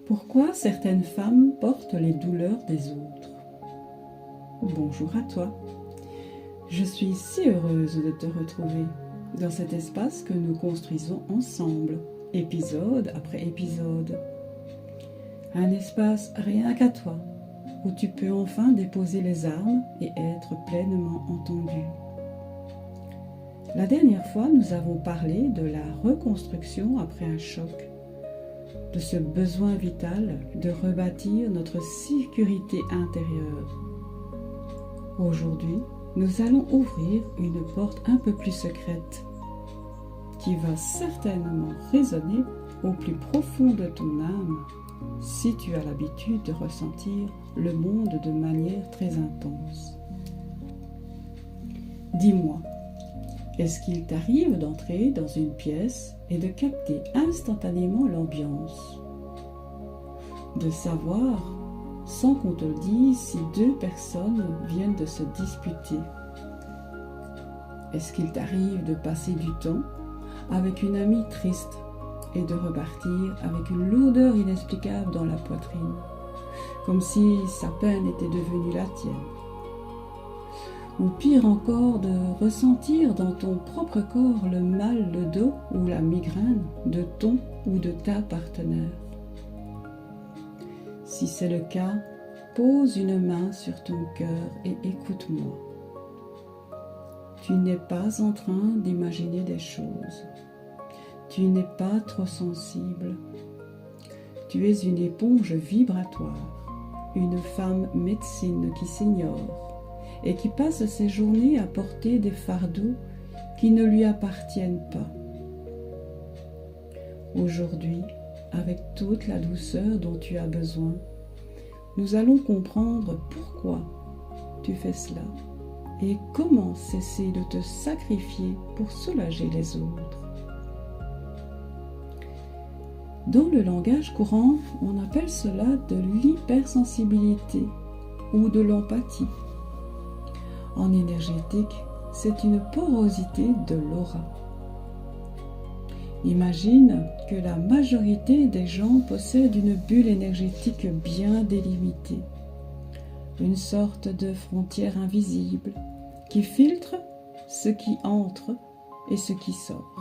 Pourquoi certaines femmes portent les douleurs des autres? Bonjour à toi. Je suis si heureuse de te retrouver dans cet espace que nous construisons ensemble, épisode après épisode. Un espace rien qu'à toi, où tu peux enfin déposer les armes et être pleinement entendu. La dernière fois, nous avons parlé de la reconstruction après un choc, de ce besoin vital de rebâtir notre sécurité intérieure. Aujourd'hui, nous allons ouvrir une porte un peu plus secrète, qui va certainement résonner au plus profond de ton âme, si tu as l'habitude de ressentir le monde de manière très intense. Dis-moi, est-ce qu'il t'arrive d'entrer dans une pièce et de capter instantanément l'ambiance? De savoir, sans qu'on te le dise, si deux personnes viennent de se disputer? Est-ce qu'il t'arrive de passer du temps avec une amie triste et de repartir avec une lourdeur inexplicable dans la poitrine, comme si sa peine était devenue la tienne? Ou pire encore, de ressentir dans ton propre corps le mal de dos ou la migraine de ton ou de ta partenaire? Si c'est le cas, pose une main sur ton cœur et écoute-moi. Tu n'es pas en train d'imaginer des choses. Tu n'es pas trop sensible. Tu es une éponge vibratoire, une femme médecine qui s'ignore et qui passe ses journées à porter des fardeaux qui ne lui appartiennent pas. Aujourd'hui, avec toute la douceur dont tu as besoin, nous allons comprendre pourquoi tu fais cela et comment cesser de te sacrifier pour soulager les autres. Dans le langage courant, on appelle cela de l'hypersensibilité ou de l'empathie. En énergétique, c'est une porosité de l'aura. Imagine que la majorité des gens possèdent une bulle énergétique bien délimitée, une sorte de frontière invisible qui filtre ce qui entre et ce qui sort.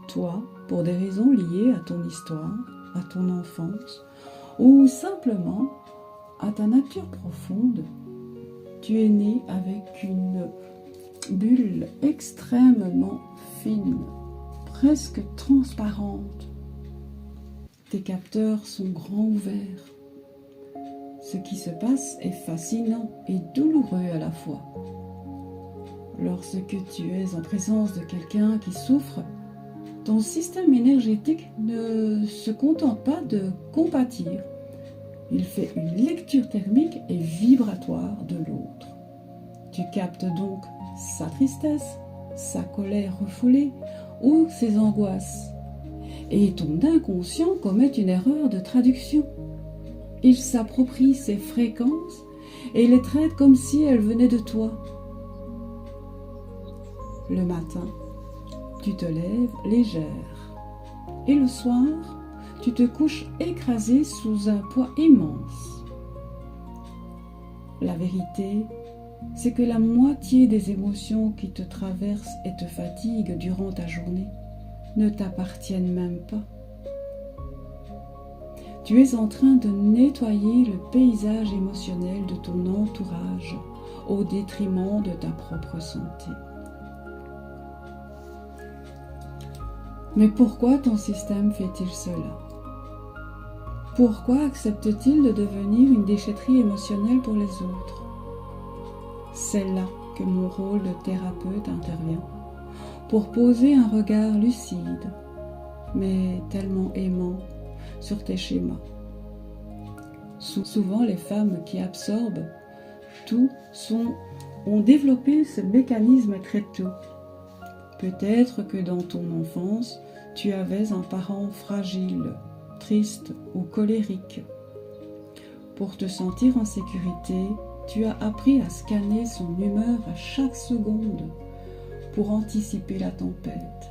Toi, pour des raisons liées à ton histoire, à ton enfance, ou simplement à ta nature profonde, tu es né avec une bulle extrêmement fine, presque transparente. Tes capteurs sont grands ouverts. Ce qui se passe est fascinant et douloureux à la fois. Lorsque tu es en présence de quelqu'un qui souffre, ton système énergétique ne se contente pas de compatir. Il fait une lecture thermique et vibratoire de l'autre. Tu captes donc sa tristesse, sa colère refoulée ou ses angoisses. Et ton inconscient commet une erreur de traduction. Il s'approprie ces fréquences et les traite comme si elles venaient de toi. Le matin, tu te lèves légère. Et le soir, tu te couches écrasé sous un poids immense. La vérité, c'est que la moitié des émotions qui te traversent et te fatiguent durant ta journée ne t'appartiennent même pas. Tu es en train de nettoyer le paysage émotionnel de ton entourage au détriment de ta propre santé. Mais pourquoi ton système fait-il cela? Pourquoi accepte-t-il de devenir une déchetterie émotionnelle pour les autres? C'est là que mon rôle de thérapeute intervient, pour poser un regard lucide, mais tellement aimant, sur tes schémas. Souvent, les femmes qui absorbent tout ont développé ce mécanisme très tôt. Peut-être que dans ton enfance, tu avais un parent fragile, triste ou colérique. Pour te sentir en sécurité, tu as appris à scanner son humeur à chaque seconde pour anticiper la tempête.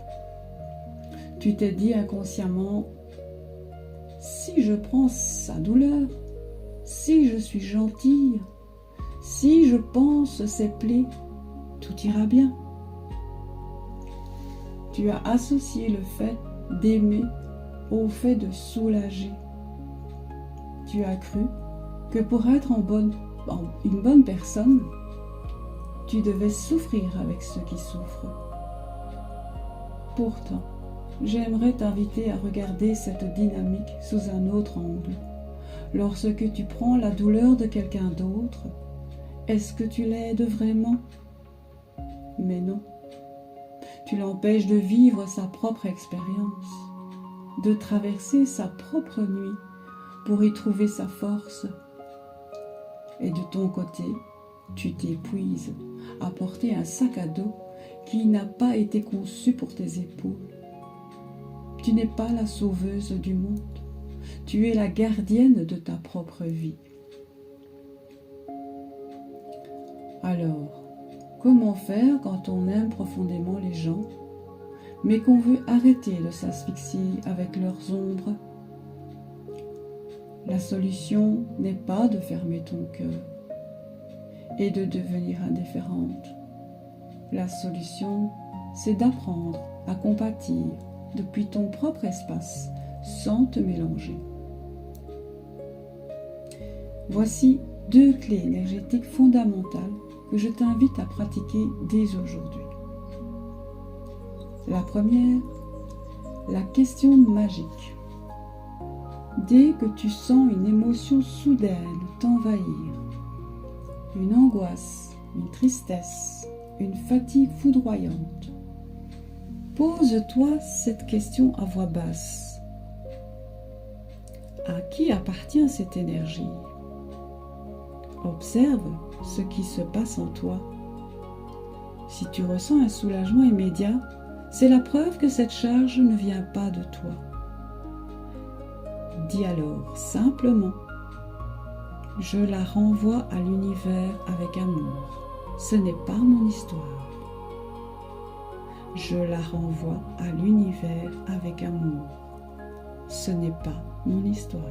Tu t'es dit inconsciemment, si je prends sa douleur, si je suis gentille, si je pense ses plaies, tout ira bien. Tu as associé le fait d'aimer au fait de soulager. Tu as cru que pour être une bonne personne, tu devais souffrir avec ceux qui souffrent. Pourtant, j'aimerais t'inviter à regarder cette dynamique sous un autre angle. Lorsque tu prends la douleur de quelqu'un d'autre, est-ce que tu l'aides vraiment? Mais non. Tu l'empêches de vivre sa propre expérience, de traverser sa propre nuit pour y trouver sa force. Et de ton côté, tu t'épuises à porter un sac à dos qui n'a pas été conçu pour tes épaules. Tu n'es pas la sauveuse du monde, tu es la gardienne de ta propre vie. Alors, comment faire quand on aime profondément les gens, mais qu'on veut arrêter de s'asphyxier avec leurs ombres? La solution n'est pas de fermer ton cœur et de devenir indifférente. La solution, c'est d'apprendre à compatir depuis ton propre espace sans te mélanger. Voici 2 clés énergétiques fondamentales que je t'invite à pratiquer dès aujourd'hui. La première, la question magique. Dès que tu sens une émotion soudaine t'envahir, une angoisse, une tristesse, une fatigue foudroyante, pose-toi cette question à voix basse. À qui appartient cette énergie? Observe ce qui se passe en toi. Si tu ressens un soulagement immédiat, c'est la preuve que cette charge ne vient pas de toi. Dis alors simplement: je la renvoie à l'univers avec amour. Ce n'est pas mon histoire. Je la renvoie à l'univers avec amour. Ce n'est pas mon histoire.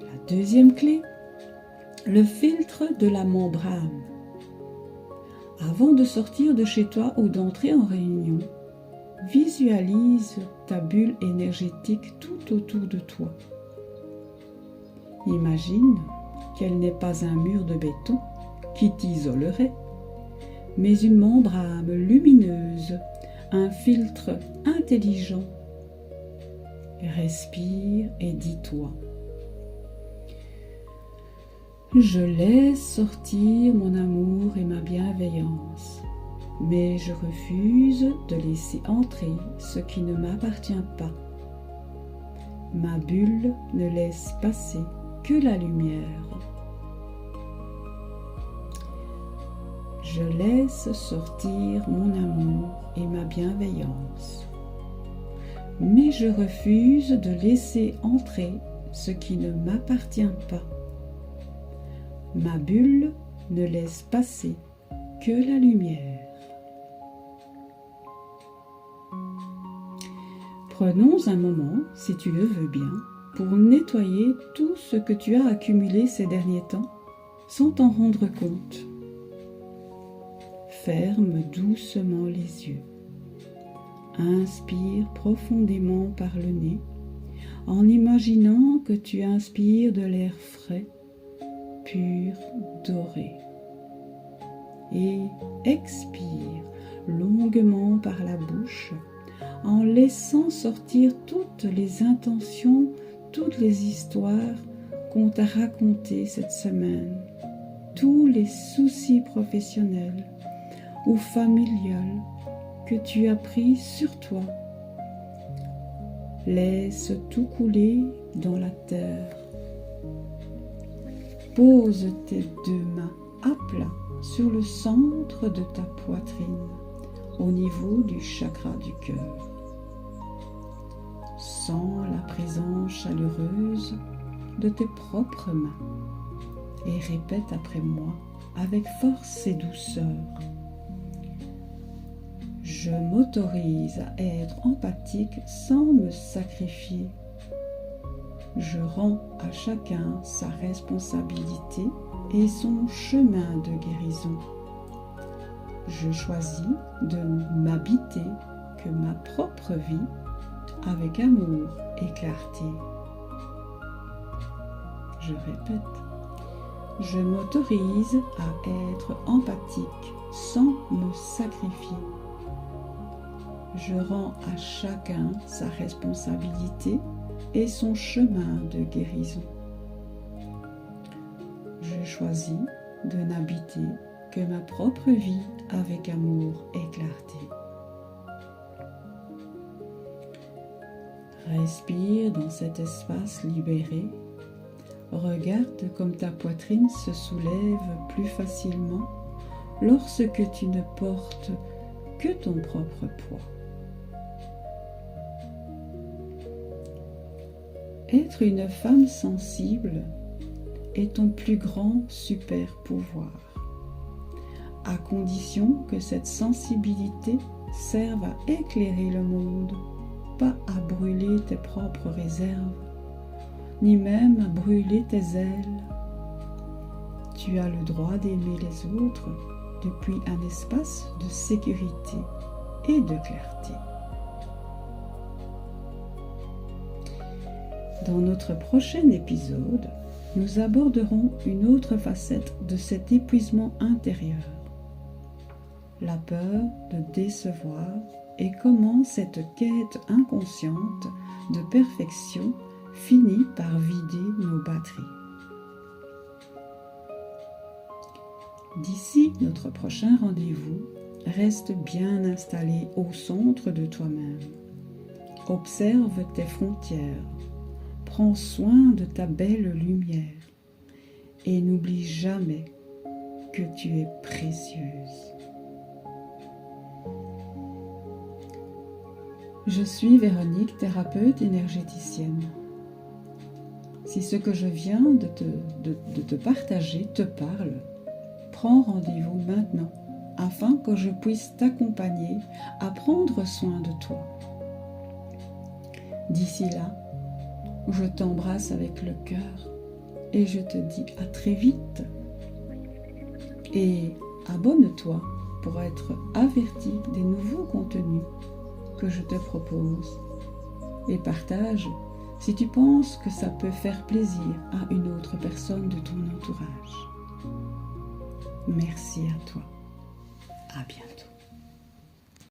La deuxième clé, le filtre de la membrane. Avant de sortir de chez toi ou d'entrer en réunion, visualise ta bulle énergétique tout autour de toi. Imagine qu'elle n'est pas un mur de béton qui t'isolerait, mais une membrane lumineuse, un filtre intelligent. Respire et dis-toi: je laisse sortir mon amour et ma bienveillance, mais je refuse de laisser entrer ce qui ne m'appartient pas. Ma bulle ne laisse passer que la lumière. Je laisse sortir mon amour et ma bienveillance, mais je refuse de laisser entrer ce qui ne m'appartient pas. Ma bulle ne laisse passer que la lumière. Prenons un moment, si tu le veux bien, pour nettoyer tout ce que tu as accumulé ces derniers temps sans t'en rendre compte. Ferme doucement les yeux. Inspire profondément par le nez en imaginant que tu inspires de l'air frais, pur, doré. Et expire longuement par la bouche en laissant sortir toutes les intentions, toutes les histoires qu'on t'a racontées cette semaine, tous les soucis professionnels ou familiales que tu as pris sur toi. Laisse tout couler dans la terre. Pose tes 2 mains à plat sur le centre de ta poitrine, au niveau du chakra du cœur. Sens la présence chaleureuse de tes propres mains et répète après moi avec force et douceur: Je m'autorise à être empathique sans me sacrifier. Je rends à chacun sa responsabilité et son chemin de guérison. Je choisis de m'habiter que ma propre vie avec amour et clarté. Je répète, je m'autorise à être empathique sans me sacrifier. Je rends à chacun sa responsabilité et son chemin de guérison. Je choisis de n'habiter que ma propre vie avec amour et clarté. Respire dans cet espace libéré. Regarde comme ta poitrine se soulève plus facilement lorsque tu ne portes que ton propre poids. Être une femme sensible est ton plus grand super pouvoir, à condition que cette sensibilité serve à éclairer le monde, pas à brûler tes propres réserves, ni même à brûler tes ailes. Tu as le droit d'aimer les autres depuis un espace de sécurité et de clarté. Dans notre prochain épisode, nous aborderons une autre facette de cet épuisement intérieur, la peur de décevoir et comment cette quête inconsciente de perfection finit par vider nos batteries. D'ici notre prochain rendez-vous, reste bien installé au centre de toi-même. Observe tes frontières. Prends soin de ta belle lumière et n'oublie jamais que tu es précieuse. Je suis Véronique, thérapeute énergéticienne. Si ce que je viens de te partager te parle, prends rendez-vous maintenant afin que je puisse t'accompagner à prendre soin de toi. D'ici là, je t'embrasse avec le cœur et je te dis à très vite. Et abonne-toi pour être averti des nouveaux contenus que je te propose. Et partage si tu penses que ça peut faire plaisir à une autre personne de ton entourage. Merci à toi. À bientôt.